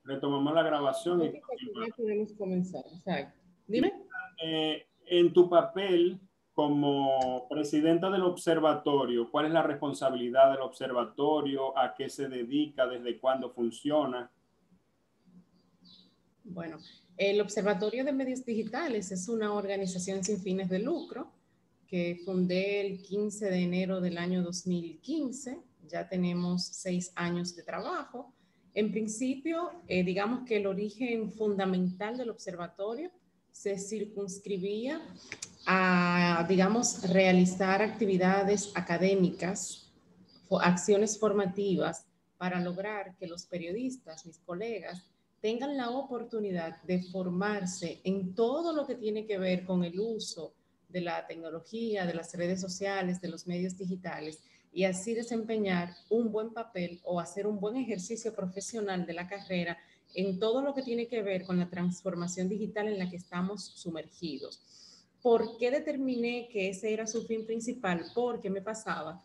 Retomamos la grabación y ya podemos comenzar. Exacto. Dime. En tu papel como presidenta del observatorio, ¿cuál es la responsabilidad del observatorio? ¿A qué se dedica? ¿Desde cuándo funciona? Bueno, el Observatorio de Medios Digitales es una organización sin fines de lucro que fundé el 15 de enero del año 2015. Ya tenemos 6 años de trabajo. En principio, digamos que el origen fundamental del observatorio se circunscribía a, digamos, realizar actividades académicas, acciones formativas para lograr que los periodistas, mis colegas, tengan la oportunidad de formarse en todo lo que tiene que ver con el uso de la tecnología, de las redes sociales, de los medios digitales, y así desempeñar un buen papel o hacer un buen ejercicio profesional de la carrera en todo lo que tiene que ver con la transformación digital en la que estamos sumergidos. ¿Por qué determiné que ese era su fin principal? Porque me pasaba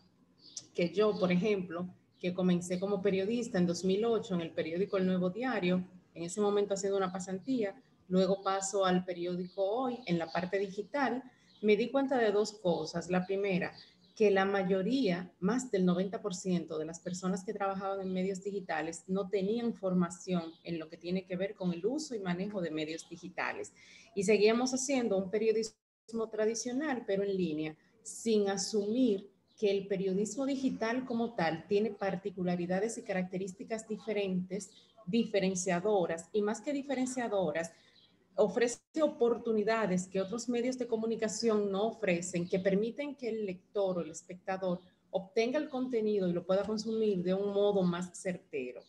que yo, por ejemplo, que comencé como periodista en 2008 en el periódico El Nuevo Diario, en ese momento haciendo una pasantía, luego paso al periódico Hoy en la parte digital, me di cuenta de dos cosas. La primera, que la mayoría, más del 90% de las personas que trabajaban en medios digitales no tenían formación en lo que tiene que ver con el uso y manejo de medios digitales. Y seguíamos haciendo un periodismo tradicional, pero en línea, sin asumir que el periodismo digital como tal tiene particularidades y características diferentes, diferenciadoras, y más que diferenciadoras, ofrece oportunidades que otros medios de comunicación no ofrecen, que permiten que el lector o el espectador obtenga el contenido y lo pueda consumir de un modo más certero.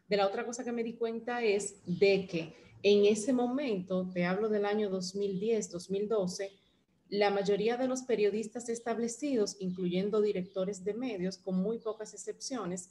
De la otra cosa que me di cuenta es de que en ese momento, te hablo del año 2010, 2012, la mayoría de los periodistas establecidos, incluyendo directores de medios, con muy pocas excepciones,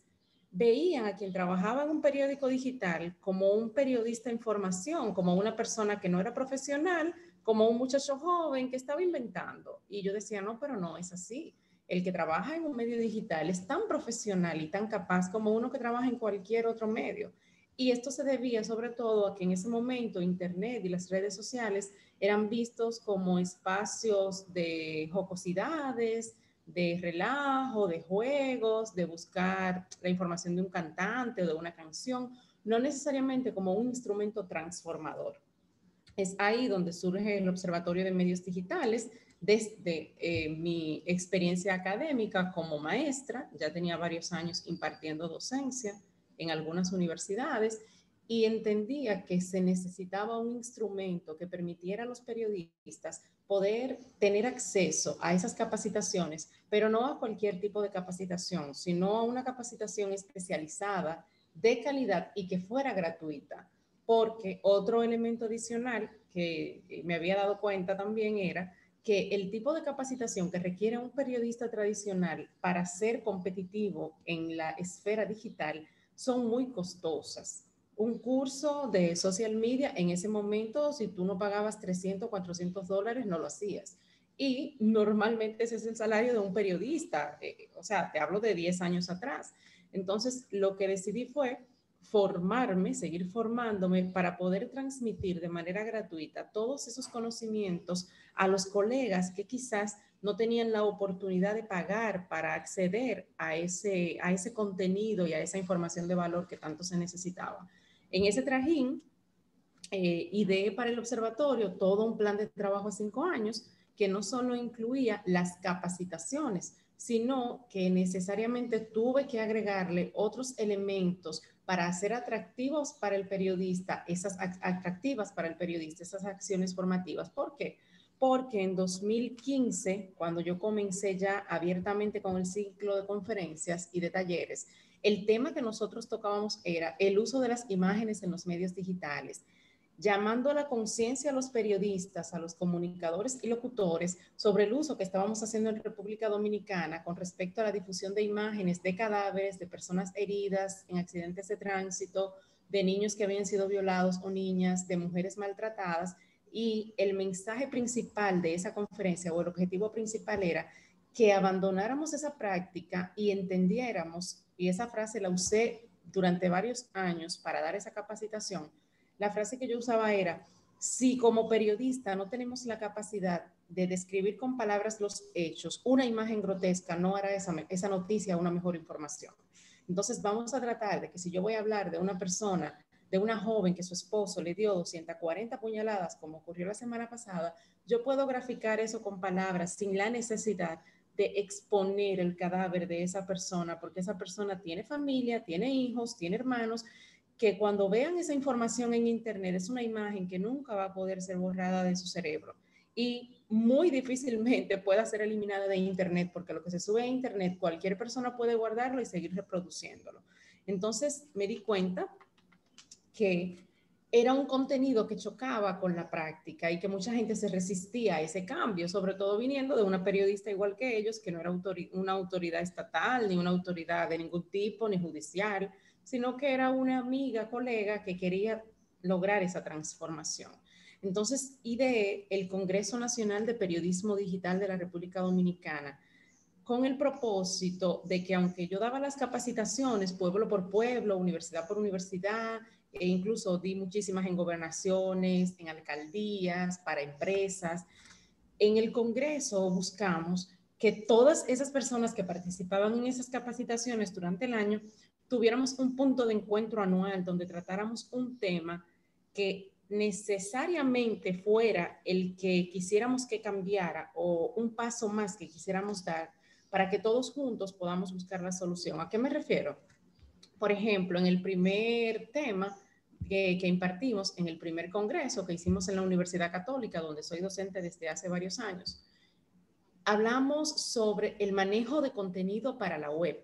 veían a quien trabajaba en un periódico digital como un periodista en formación, como una persona que no era profesional, como un muchacho joven que estaba inventando. Y yo decía, no, pero no es así. El que trabaja en un medio digital es tan profesional y tan capaz como uno que trabaja en cualquier otro medio. Y esto se debía sobre todo a que en ese momento Internet y las redes sociales eran vistos como espacios de jocosidades, de relajo, de juegos, de buscar la información de un cantante o de una canción, no necesariamente como un instrumento transformador. Es ahí donde surge el Observatorio de Medios Digitales, desde mi experiencia académica como maestra. Ya tenía varios años impartiendo docencia en algunas universidades y entendía que se necesitaba un instrumento que permitiera a los periodistas poder tener acceso a esas capacitaciones, pero no a cualquier tipo de capacitación, sino a una capacitación especializada, de calidad y que fuera gratuita. Porque otro elemento adicional que me había dado cuenta también era que el tipo de capacitación que requiere un periodista tradicional para ser competitivo en la esfera digital son muy costosas. Un curso de social media en ese momento, si tú no pagabas 300, $400, no lo hacías. Y normalmente ese es el salario de un periodista. O sea, te hablo de 10 años atrás. Entonces, lo que decidí fue formarme, seguir formándome para poder transmitir de manera gratuita todos esos conocimientos a los colegas que quizás no tenían la oportunidad de pagar para acceder a ese contenido y a esa información de valor que tanto se necesitaba. En ese trajín, ideé para el observatorio todo un plan de trabajo a 5 años que no solo incluía las capacitaciones, sino que necesariamente tuve que agregarle otros elementos para hacer atractivos para el periodista, atractivas para el periodista, esas acciones formativas. ¿Por qué? Porque en 2015, cuando yo comencé ya abiertamente con el ciclo de conferencias y de talleres, el tema que nosotros tocábamos era el uso de las imágenes en los medios digitales, llamando a la conciencia a los periodistas, a los comunicadores y locutores sobre el uso que estábamos haciendo en República Dominicana con respecto a la difusión de imágenes de cadáveres, de personas heridas en accidentes de tránsito, de niños que habían sido violados o niñas, de mujeres maltratadas. Y el mensaje principal de esa conferencia o el objetivo principal era que abandonáramos esa práctica y entendiéramos, y esa frase la usé durante varios años para dar esa capacitación, la frase que yo usaba era: si como periodista no tenemos la capacidad de describir con palabras los hechos, una imagen grotesca no hará esa noticia una mejor información. Entonces vamos a tratar de que si yo voy a hablar de una persona, de una joven que su esposo le dio 240 puñaladas, como ocurrió la semana pasada, yo puedo graficar eso con palabras sin la necesidad de exponer el cadáver de esa persona, porque esa persona tiene familia, tiene hijos, tiene hermanos, que cuando vean esa información en internet es una imagen que nunca va a poder ser borrada de su cerebro y muy difícilmente pueda ser eliminada de internet, porque lo que se sube a internet cualquier persona puede guardarlo y seguir reproduciéndolo. Entonces me di cuenta que era un contenido que chocaba con la práctica y que mucha gente se resistía a ese cambio, sobre todo viniendo de una periodista igual que ellos, que no era una autoridad estatal, ni una autoridad de ningún tipo, ni judicial, sino que era una amiga, colega que quería lograr esa transformación. Entonces, ideé el Congreso Nacional de Periodismo Digital de la República Dominicana, con el propósito de que, aunque yo daba las capacitaciones pueblo por pueblo, universidad por universidad, e incluso di muchísimas en gobernaciones, en alcaldías, para empresas, en el Congreso buscamos que todas esas personas que participaban en esas capacitaciones durante el año tuviéramos un punto de encuentro anual donde tratáramos un tema que necesariamente fuera el que quisiéramos que cambiara o un paso más que quisiéramos dar para que todos juntos podamos buscar la solución. ¿A qué me refiero? Por ejemplo, en el primer tema que impartimos, en el primer congreso que hicimos en la Universidad Católica, donde soy docente desde hace varios años, hablamos sobre el manejo de contenido para la web.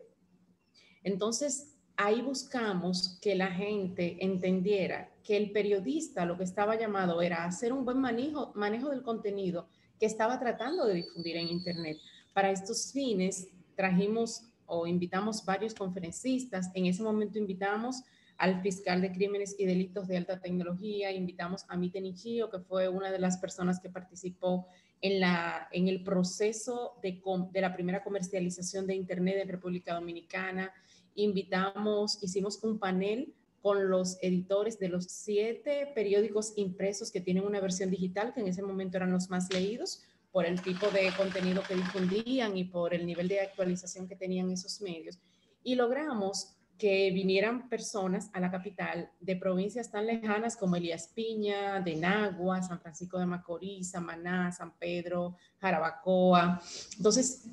Entonces, ahí buscamos que la gente entendiera que el periodista lo que estaba llamado era a hacer un buen manejo del contenido que estaba tratando de difundir en Internet. Para estos fines, trajimos o invitamos varios conferencistas. En ese momento invitamos al fiscal de crímenes y delitos de alta tecnología, invitamos a Mite Nichio, que fue una de las personas que participó en el proceso de la primera comercialización de Internet en República Dominicana. Hicimos un panel con los editores de los 7 periódicos impresos que tienen una versión digital, que en ese momento eran los más leídos por el tipo de contenido que difundían y por el nivel de actualización que tenían esos medios. Y logramos que vinieran personas a la capital de provincias tan lejanas como Elías Piña, de Nagua, San Francisco de Macorís, Samaná, San Pedro, Jarabacoa. Entonces,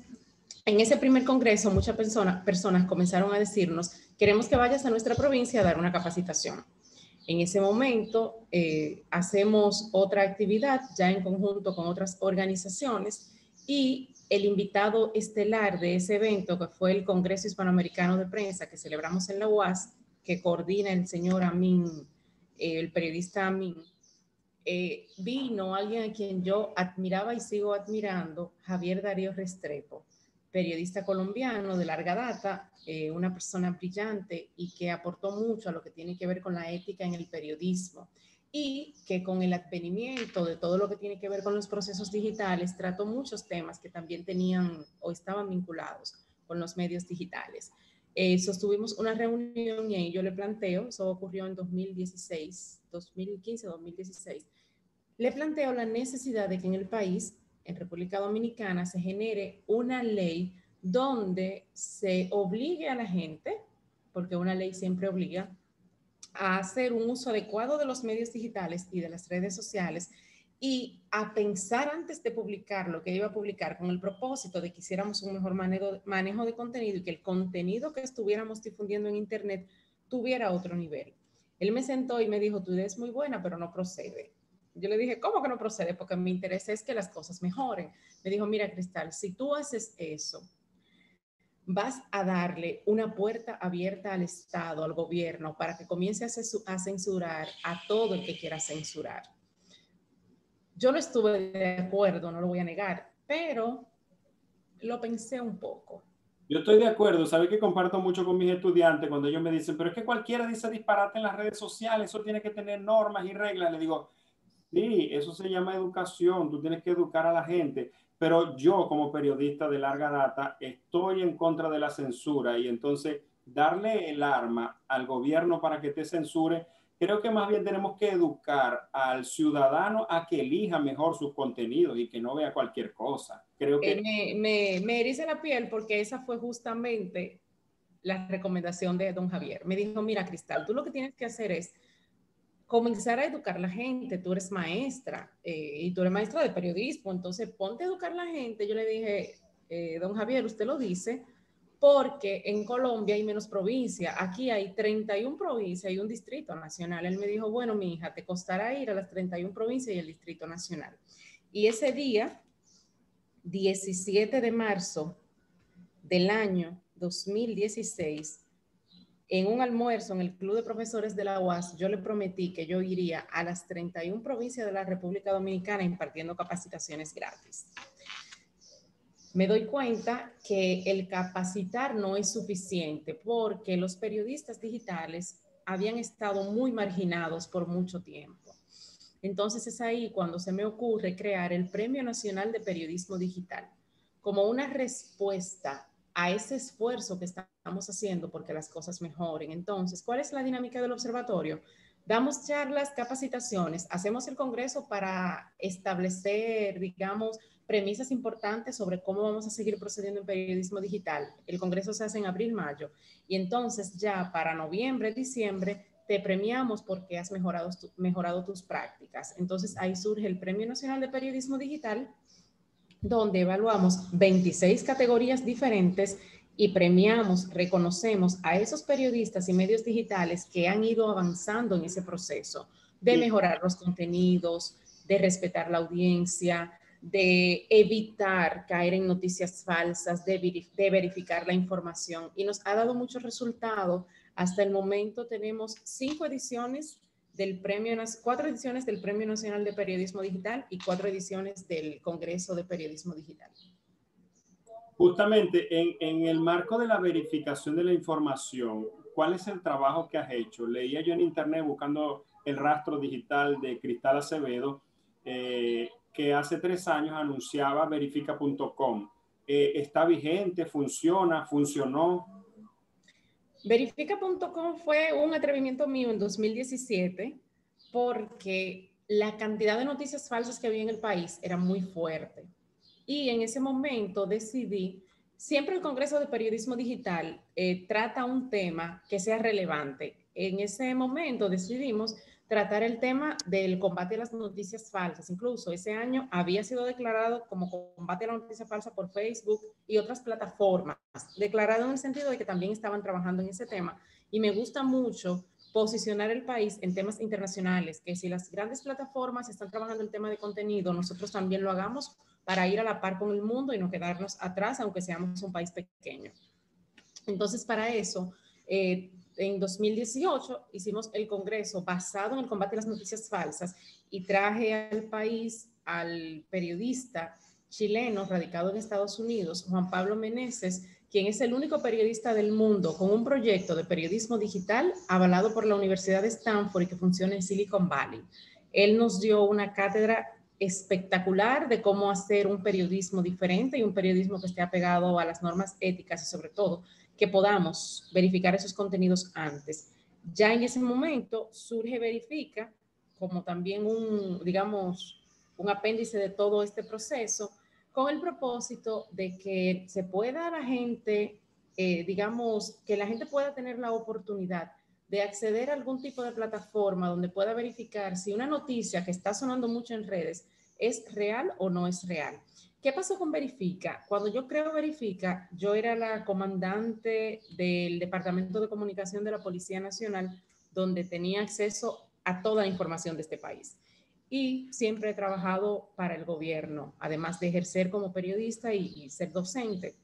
en ese primer congreso, muchas personas comenzaron a decirnos: queremos que vayas a nuestra provincia a dar una capacitación. En ese momento hacemos otra actividad ya en conjunto con otras organizaciones y el invitado estelar de ese evento, que fue el Congreso Hispanoamericano de Prensa que celebramos en la UAS, que coordina el señor Amin, el periodista Amin, vino alguien a quien yo admiraba y sigo admirando, Javier Darío Restrepo, periodista colombiano de larga data, una persona brillante y que aportó mucho a lo que tiene que ver con la ética en el periodismo y que con el advenimiento de todo lo que tiene que ver con los procesos digitales trató muchos temas que también tenían o estaban vinculados con los medios digitales. Sostuvimos una reunión y ahí yo le planteo, eso ocurrió en 2016, 2015, 2016, le planteo la necesidad de que en el país, en República Dominicana, se genere una ley donde se obligue a la gente, porque una ley siempre obliga, a hacer un uso adecuado de los medios digitales y de las redes sociales y a pensar antes de publicar lo que iba a publicar, con el propósito de que hiciéramos un mejor manejo de contenido y que el contenido que estuviéramos difundiendo en Internet tuviera otro nivel. Él me sentó y me dijo: tu idea es muy buena, pero no procede. Yo le dije: ¿cómo que no procede? Porque mi interés es que las cosas mejoren. Me dijo: mira, Cristal, si tú haces eso, vas a darle una puerta abierta al Estado, al gobierno, para que comience a censurar a todo el que quiera censurar. Yo no estuve de acuerdo, no lo voy a negar, pero lo pensé un poco. Yo estoy de acuerdo, sabes que comparto mucho con mis estudiantes cuando ellos me dicen: pero es que cualquiera dice disparate en las redes sociales, eso tiene que tener normas y reglas. Le digo: sí, eso se llama educación, tú tienes que educar a la gente, pero yo como periodista de larga data estoy en contra de la censura y entonces darle el arma al gobierno para que te censure. Creo que más bien tenemos que educar al ciudadano a que elija mejor sus contenidos y que no vea cualquier cosa. Creo que... Me eriza la piel porque esa fue justamente la recomendación de don Javier. Me dijo, mira, Cristal, tú lo que tienes que hacer es comenzar a educar a la gente. Tú eres maestra y tú eres maestra de periodismo, entonces ponte a educar a la gente. Yo le dije, don Javier, usted lo dice porque en Colombia hay menos provincias. Aquí hay 31 provincias y un distrito nacional. Él me dijo, bueno, mi hija, te costará ir a las 31 provincias y el distrito nacional. Y ese día, 17 de marzo del año 2016, en un almuerzo en el Club de Profesores de la UAS, yo le prometí que yo iría a las 31 provincias de la República Dominicana impartiendo capacitaciones gratis. Me doy cuenta que el capacitar no es suficiente porque los periodistas digitales habían estado muy marginados por mucho tiempo. Entonces es ahí cuando se me ocurre crear el Premio Nacional de Periodismo Digital como una respuesta a ese esfuerzo que estamos haciendo porque las cosas mejoren. Entonces, ¿cuál es la dinámica del observatorio? Damos charlas, capacitaciones, hacemos el congreso para establecer, digamos, premisas importantes sobre cómo vamos a seguir procediendo en periodismo digital. El congreso se hace en abril, mayo, y entonces ya para noviembre, diciembre, te premiamos porque has mejorado tus prácticas. Entonces ahí surge el Premio Nacional de Periodismo Digital, donde evaluamos 26 categorías diferentes y premiamos, reconocemos a esos periodistas y medios digitales que han ido avanzando en ese proceso de mejorar los contenidos, de respetar la audiencia, de evitar caer en noticias falsas, de verificar la información. Y nos ha dado muchos resultados. Hasta el momento tenemos 5 ediciones del premio, 4 ediciones del Premio Nacional de Periodismo Digital y 4 ediciones del Congreso de Periodismo Digital. Justamente en el marco de la verificación de la información, ¿cuál es el trabajo que has hecho? Leía yo en internet buscando el rastro digital de Cristal Acevedo, que hace 3 años anunciaba verifica.com. ¿Está vigente? ¿Funciona? ¿Funcionó? Verifica.com fue un atrevimiento mío en 2017 porque la cantidad de noticias falsas que había en el país era muy fuerte. Y en ese momento decidí, siempre el Congreso de Periodismo Digital trata un tema que sea relevante. En ese momento decidimos tratar el tema del combate a las noticias falsas. Incluso ese año había sido declarado como combate a la noticia falsa por Facebook y otras plataformas, declarado en el sentido de que también estaban trabajando en ese tema. Y me gusta mucho posicionar el país en temas internacionales, que si las grandes plataformas están trabajando el tema de contenido, nosotros también lo hagamos para ir a la par con el mundo y no quedarnos atrás, aunque seamos un país pequeño. Entonces, para eso, en 2018 hicimos el congreso basado en el combate a las noticias falsas y traje al país al periodista chileno radicado en Estados Unidos, Juan Pablo Meneses, quien es el único periodista del mundo con un proyecto de periodismo digital avalado por la Universidad de Stanford y que funciona en Silicon Valley. Él nos dio una cátedra espectacular de cómo hacer un periodismo diferente y un periodismo que esté apegado a las normas éticas y sobre todo que podamos verificar esos contenidos antes. Ya en ese momento surge Verifica como también digamos, un apéndice de todo este proceso con el propósito de que se pueda la gente, digamos, que la gente pueda tener la oportunidad de acceder a algún tipo de plataforma donde pueda verificar si una noticia que está sonando mucho en redes es real o no es real. ¿Qué pasó con Verifica? Cuando yo creo Verifica, yo era la comandante del Departamento de Comunicación de la Policía Nacional, donde tenía acceso a toda la información de este país. Y siempre he trabajado para el gobierno, además de ejercer como periodista y ser docente.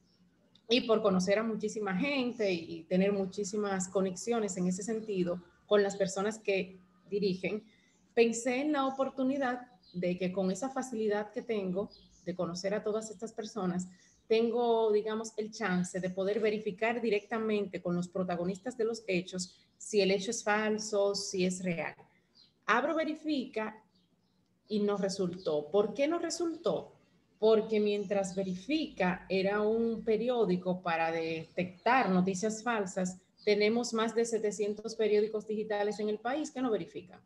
Y por conocer a muchísima gente y tener muchísimas conexiones en ese sentido con las personas que dirigen, pensé en la oportunidad de que con esa facilidad que tengo de conocer a todas estas personas, tengo, digamos, el chance de poder verificar directamente con los protagonistas de los hechos si el hecho es falso, si es real. Abro Verifica y no resultó. ¿Por qué no resultó? Porque mientras Verifica era un periódico para detectar noticias falsas, tenemos más de 700 periódicos digitales en el país que no verifican.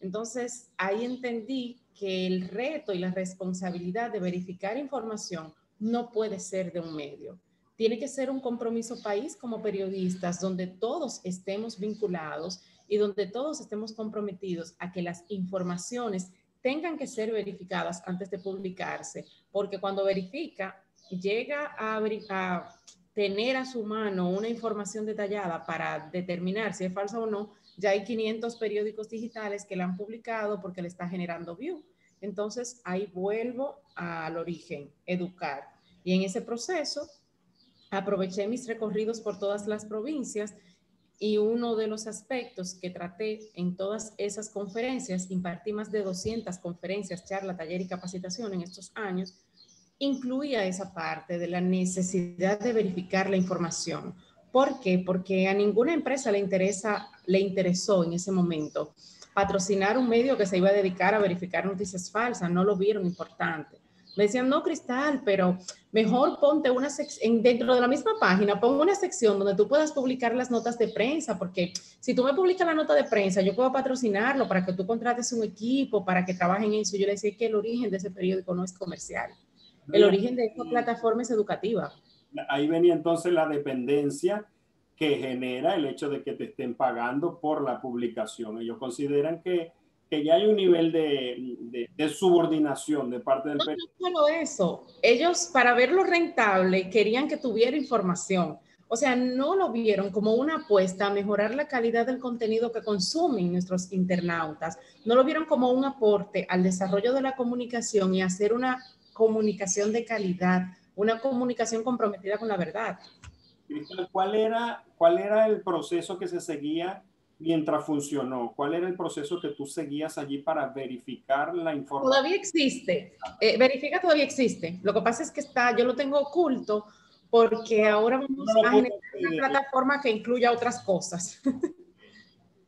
Entonces, ahí entendí que el reto y la responsabilidad de verificar información no puede ser de un medio. Tiene que ser un compromiso país como periodistas, donde todos estemos vinculados y donde todos estemos comprometidos a que las informaciones tengan que ser verificadas antes de publicarse, porque cuando verifica, llega a tener a su mano una información detallada para determinar si es falsa o no, ya hay 500 periódicos digitales que la han publicado porque le está generando view. Entonces, ahí vuelvo al origen, educar. Y en ese proceso, aproveché mis recorridos por todas las provincias y uno de los aspectos que traté en todas esas conferencias, impartí más de 200 conferencias, charlas, talleres y capacitación en estos años, incluía esa parte de la necesidad de verificar la información. ¿Por qué? Porque a ninguna empresa le interesó en ese momento patrocinar un medio que se iba a dedicar a verificar noticias falsas, no lo vieron importante. Me decían, no, Cristal, pero mejor ponte una sección, dentro de la misma página, pon una sección donde tú puedas publicar las notas de prensa, porque si tú me publicas la nota de prensa, yo puedo patrocinarlo para que tú contrates un equipo, para que trabajen en eso. Yo le decía que el origen de ese periódico no es comercial. El origen de esta plataforma es educativa. Ahí venía entonces la dependencia que genera el hecho de que te estén pagando por la publicación. Ellos consideran que ya hay un nivel de subordinación de parte del periódico. No solo eso, ellos para verlo rentable querían que tuviera información. O sea, no lo vieron como una apuesta a mejorar la calidad del contenido que consumen nuestros internautas. No lo vieron como un aporte al desarrollo de la comunicación y hacer una comunicación de calidad, una comunicación comprometida con la verdad. Cristal, ¿cuál era el proceso que se seguía mientras funcionó? ¿Cuál era el proceso que tú seguías allí para verificar la información? Todavía existe, verifica todavía existe. Lo que pasa es que yo lo tengo oculto porque ahora vamos a generar una plataforma que incluya otras cosas.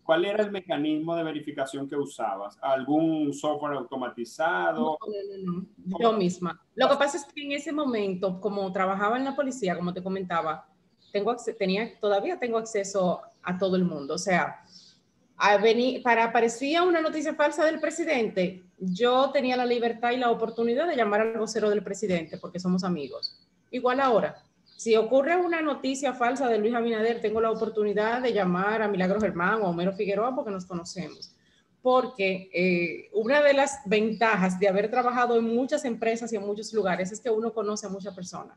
¿Cuál era el mecanismo de verificación que usabas? ¿Algún software automatizado? No. Yo misma. Lo que pasa es que en ese momento, como trabajaba en la policía, como te comentaba, todavía tengo acceso a todo el mundo. O sea, aparecía una noticia falsa del presidente, yo tenía la libertad y la oportunidad de llamar al vocero del presidente porque somos amigos. Igual ahora, si ocurre una noticia falsa de Luis Abinader, tengo la oportunidad de llamar a Milagros Germán o a Homero Figueroa porque nos conocemos. Porque una de las ventajas de haber trabajado en muchas empresas y en muchos lugares es que uno conoce a muchas personas.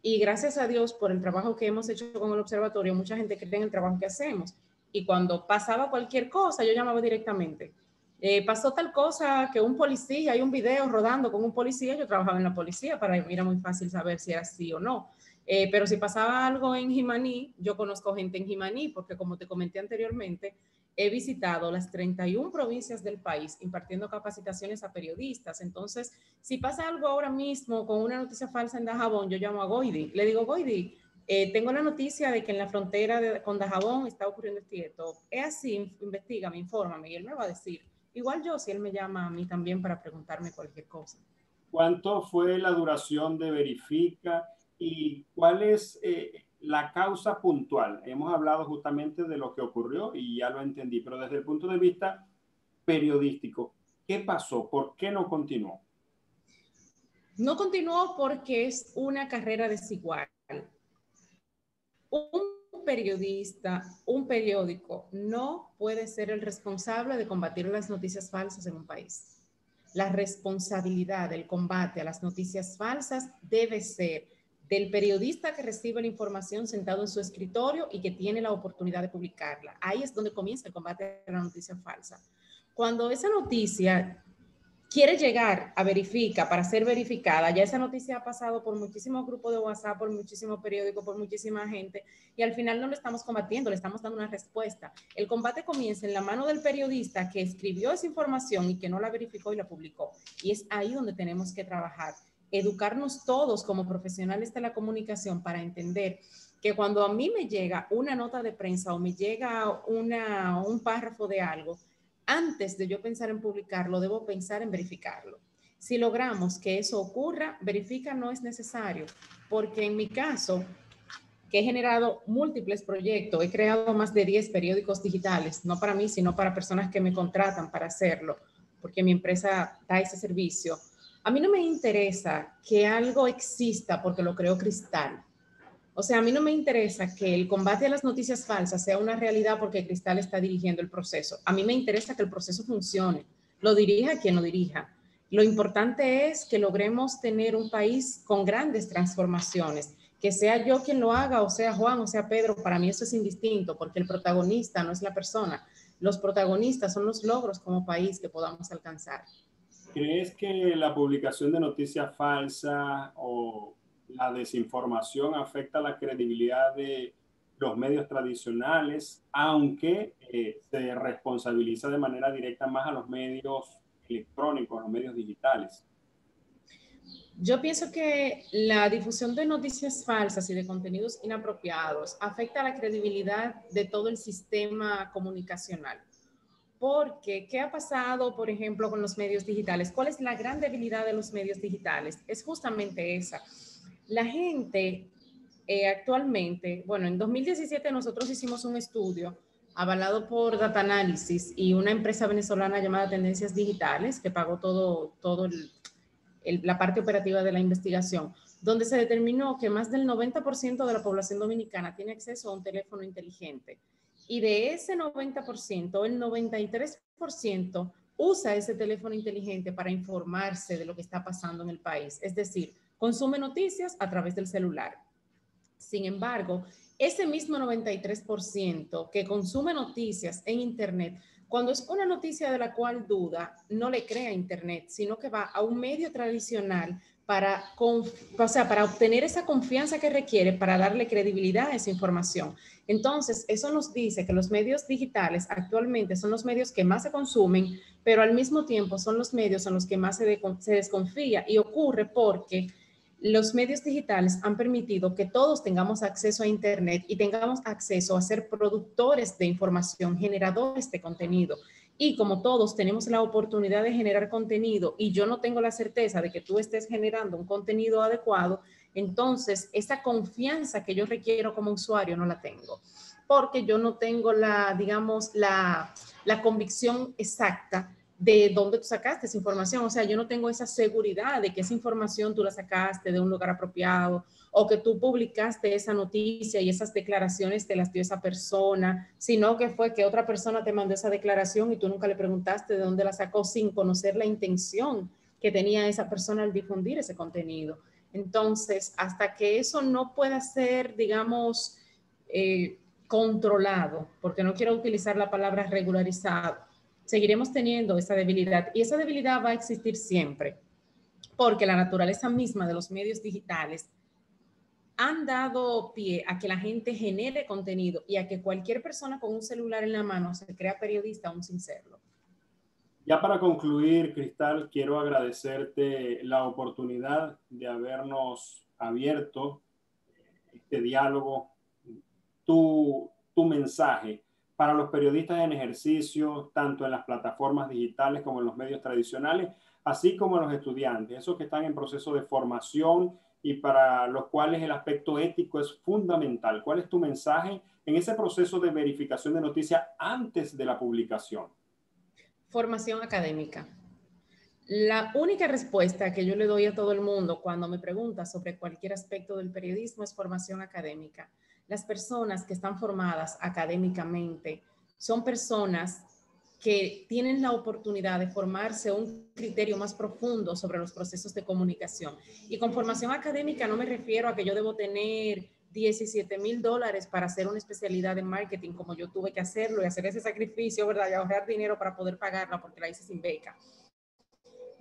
Y gracias a Dios por el trabajo que hemos hecho con el observatorio, mucha gente cree en el trabajo que hacemos. Y cuando pasaba cualquier cosa, yo llamaba directamente. Pasó tal cosa que un policía, hay un video rodando con un policía, yo trabajaba en la policía, para mí era muy fácil saber si era sí o no. Pero si pasaba algo en Jimaní, yo conozco gente en Jimaní, porque como te comenté anteriormente, he visitado las 31 provincias del país impartiendo capacitaciones a periodistas. Entonces, si pasa algo ahora mismo con una noticia falsa en Dajabón, yo llamo a Goidi. Le digo, Goidi, tengo la noticia de que en la frontera con Dajabón está ocurriendo esto. Es así, investígame, infórmame. Y él me va a decir. Igual yo, si él me llama a mí también para preguntarme cualquier cosa. ¿Cuánto fue la duración de Verifica y cuál es la causa puntual? Hemos hablado justamente de lo que ocurrió y ya lo entendí, pero desde el punto de vista periodístico, ¿qué pasó? ¿Por qué no continuó? No continuó porque es una carrera desigual. Un periodista, un periódico, no puede ser el responsable de combatir las noticias falsas en un país. La responsabilidad del combate a las noticias falsas debe ser del periodista que recibe la información sentado en su escritorio y que tiene la oportunidad de publicarla. Ahí es donde comienza el combate a la noticia falsa. Cuando esa noticia quiere llegar a verificar para ser verificada, ya esa noticia ha pasado por muchísimos grupos de WhatsApp, por muchísimos periódicos, por muchísima gente, y al final no lo estamos combatiendo, le estamos dando una respuesta. El combate comienza en la mano del periodista que escribió esa información y que no la verificó y la publicó. Y es ahí donde tenemos que trabajar, educarnos todos como profesionales de la comunicación para entender que cuando a mí me llega una nota de prensa o me llega un párrafo de algo, antes de yo pensar en publicarlo, debo pensar en verificarlo. Si logramos que eso ocurra, verifica no es necesario, porque en mi caso, que he generado múltiples proyectos, he creado más de 10 periódicos digitales, no para mí, sino para personas que me contratan para hacerlo, porque mi empresa da ese servicio. A mí no me interesa que algo exista porque lo creó Cristal. O sea, a mí no me interesa que el combate a las noticias falsas sea una realidad porque Cristal está dirigiendo el proceso. A mí me interesa que el proceso funcione, lo dirija quien lo dirija. Lo importante es que logremos tener un país con grandes transformaciones, que sea yo quien lo haga, o sea Juan, o sea Pedro, para mí eso es indistinto, porque el protagonista no es la persona, los protagonistas son los logros como país que podamos alcanzar. ¿Crees que la publicación de noticias falsas o la desinformación afecta la credibilidad de los medios tradicionales, aunque se responsabiliza de manera directa más a los medios electrónicos, a los medios digitales? Yo pienso que la difusión de noticias falsas y de contenidos inapropiados afecta la credibilidad de todo el sistema comunicacional. Porque, ¿qué ha pasado, por ejemplo, con los medios digitales? ¿Cuál es la gran debilidad de los medios digitales? Es justamente esa. La gente actualmente, bueno, en 2017 nosotros hicimos un estudio avalado por Data Analysis y una empresa venezolana llamada Tendencias Digitales, que pagó todo la parte operativa de la investigación, donde se determinó que más del 90% de la población dominicana tiene acceso a un teléfono inteligente. Y de ese 90%, el 93% usa ese teléfono inteligente para informarse de lo que está pasando en el país. Es decir, consume noticias a través del celular. Sin embargo, ese mismo 93% que consume noticias en Internet, cuando es una noticia de la cual duda, no le crea Internet, sino que va a un medio tradicional para obtener esa confianza que requiere para darle credibilidad a esa información. Entonces, eso nos dice que los medios digitales actualmente son los medios que más se consumen, pero al mismo tiempo son los medios en los que más se desconfía, y ocurre porque los medios digitales han permitido que todos tengamos acceso a Internet y tengamos acceso a ser productores de información, generadores de contenido. Y como todos tenemos la oportunidad de generar contenido y yo no tengo la certeza de que tú estés generando un contenido adecuado, entonces esa confianza que yo requiero como usuario no la tengo, porque yo no tengo la convicción exacta de dónde tú sacaste esa información. O sea, yo no tengo esa seguridad de que esa información tú la sacaste de un lugar apropiado, o que tú publicaste esa noticia y esas declaraciones te las dio esa persona, sino que fue que otra persona te mandó esa declaración y tú nunca le preguntaste de dónde la sacó sin conocer la intención que tenía esa persona al difundir ese contenido. Entonces, hasta que eso no pueda ser, digamos, controlado, porque no quiero utilizar la palabra regularizado, seguiremos teniendo esa debilidad, y esa debilidad va a existir siempre, porque la naturaleza misma de los medios digitales han dado pie a que la gente genere contenido y a que cualquier persona con un celular en la mano se crea periodista aún sin serlo. Ya para concluir, Cristal, quiero agradecerte la oportunidad de habernos abierto este diálogo, tu mensaje para los periodistas en ejercicio, tanto en las plataformas digitales como en los medios tradicionales, así como en los estudiantes, esos que están en proceso de formación y para los cuales el aspecto ético es fundamental. ¿Cuál es tu mensaje en ese proceso de verificación de noticias antes de la publicación? Formación académica. La única respuesta que yo le doy a todo el mundo cuando me pregunta sobre cualquier aspecto del periodismo es formación académica. Las personas que están formadas académicamente son personas que tienen la oportunidad de formarse un criterio más profundo sobre los procesos de comunicación. Y con formación académica no me refiero a que yo debo tener $17,000 para hacer una especialidad en marketing, como yo tuve que hacerlo y hacer ese sacrificio, ¿verdad? Y ahorrar dinero para poder pagarla porque la hice sin beca.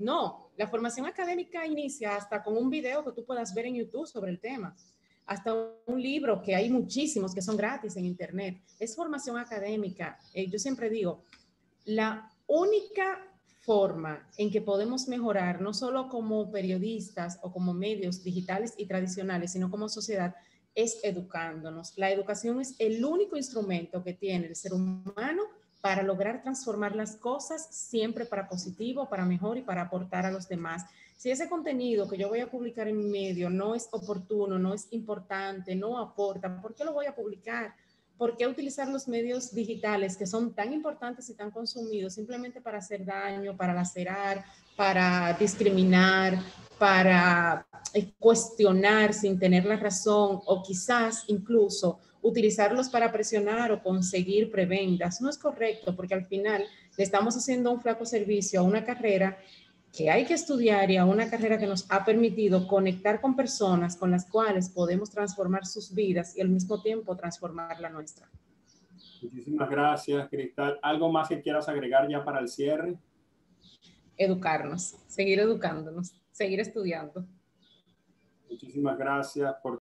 No, la formación académica inicia hasta con un video que tú puedas ver en YouTube sobre el tema, hasta un libro, que hay muchísimos que son gratis en Internet. Es formación académica. Yo siempre digo, la única forma en que podemos mejorar, no solo como periodistas o como medios digitales y tradicionales, sino como sociedad, es educándonos. La educación es el único instrumento que tiene el ser humano para lograr transformar las cosas siempre para positivo, para mejor y para aportar a los demás. Si ese contenido que yo voy a publicar en mi medio no es oportuno, no es importante, no aporta, ¿por qué lo voy a publicar? ¿Por qué utilizar los medios digitales que son tan importantes y tan consumidos simplemente para hacer daño, para lacerar, para discriminar, para cuestionar sin tener la razón o quizás incluso utilizarlos para presionar o conseguir prebendas? No es correcto porque al final le estamos haciendo un flaco servicio a una carrera que hay que estudiar y a una carrera que nos ha permitido conectar con personas con las cuales podemos transformar sus vidas y al mismo tiempo transformar la nuestra. Muchísimas gracias, Cristal. ¿Algo más que quieras agregar ya para el cierre? Educarnos, seguir educándonos, seguir estudiando. Muchísimas gracias por